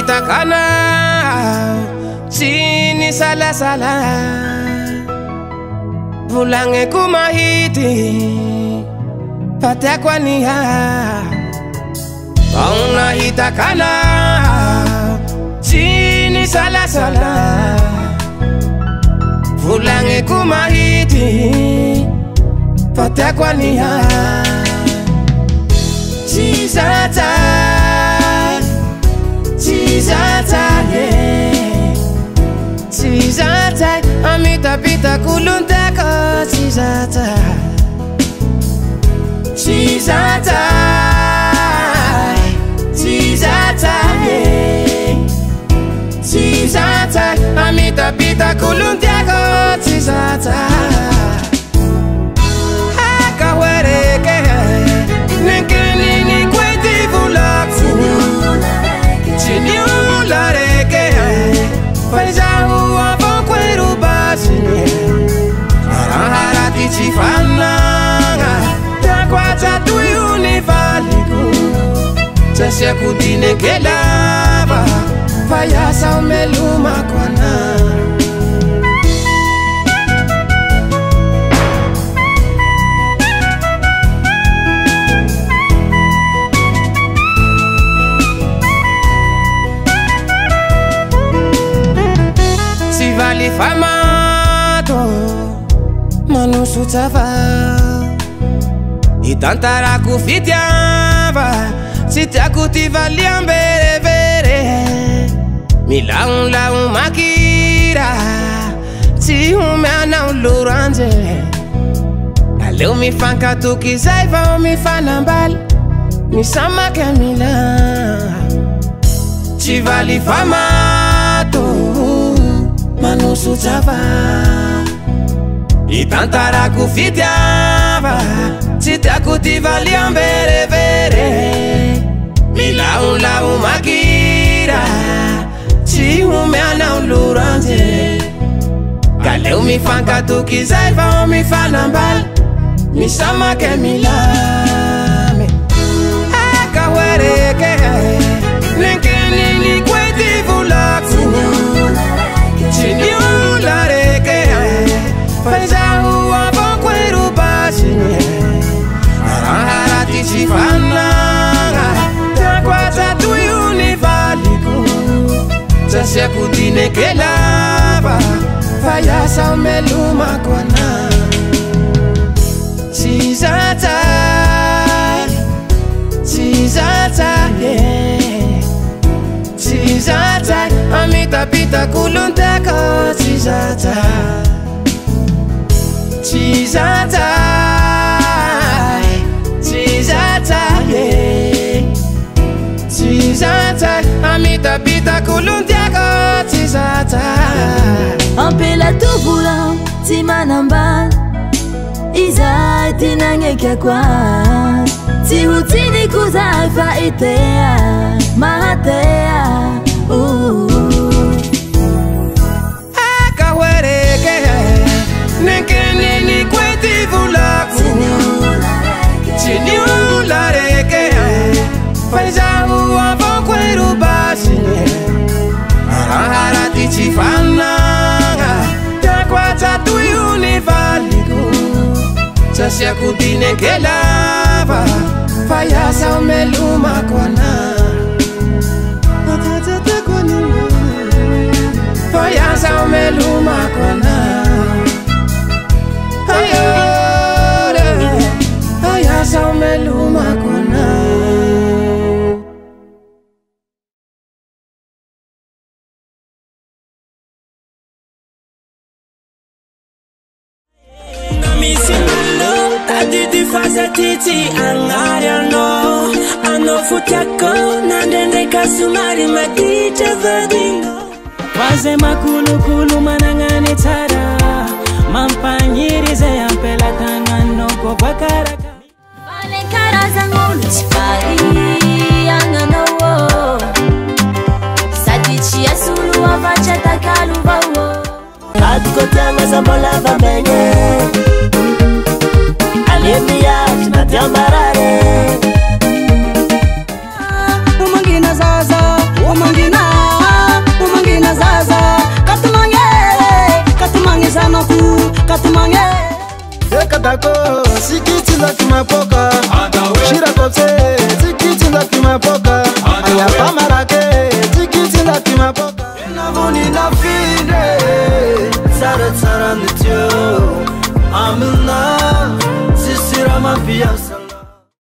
hitakana chini salasala vulange kumahiti patekwa niya pauna hitakana chini salasala vulange kumahiti patekwa niya Chizata Chizata amita pita kuluntako Chizata Chizata Chizata Chizata amita pita kuluntako Chizata Akawereke Nekeni kweti vulaku Chiniulareke Faiza huwa vokweru basi Harati chifana Takwata tuyuni valiku Chasya kudine kelava Fayasa umeluma kwana Vali famato manusu tava itantara kufitiava sitiaku tivali ambere vere milaun laun makira si humana uluranje aleu mi fanka tukizaiva mi fanambal mi sama kamila Chivali famato manusu tava itantara kufitiava sitiaku tivali ambere vere milaun laun makira si humana uluranje kaleu mi fanka tukizaiva mi fanambal mi sama kamila akawereke Nekeni kweti vulaku Chiniulareke Faiza huwa vokweru basi Harati chifana Takwata tuyuni valiku Chasya kudine kelava Fayasa umeluma kwana Chizata Chizata Chizata amita pita kuluntako Chizata Chizata Chizata Chizata amita pita kuluntako Chizata Ampela tubula timanamba Iza tinange kwa Tihutini kuzaifa itea Mahatea Akawereke Nekeni kweti vulaku Chiniulareke Faiza huwa vokweru basi Harati chifana Takwata tuyuni valiku Chasya kudine kelava Fayasa umeluma kwana Fayasa umeluma kwana Fayasa umeluma kwana Tadidi faza titi angariano Ano futiako nandende kasumari madija vadingo Waze makulu kulu manangane tara Mampanyirize yampela tangano kwa karaka Vale karaza ngulu chikari angana wo Sadichi asulu wafacha takalu bawo Atuko tanga sambola vamenye Alembia tinatiambarare Umangina zaza, umangina katako sikitila kimapoka shira kopse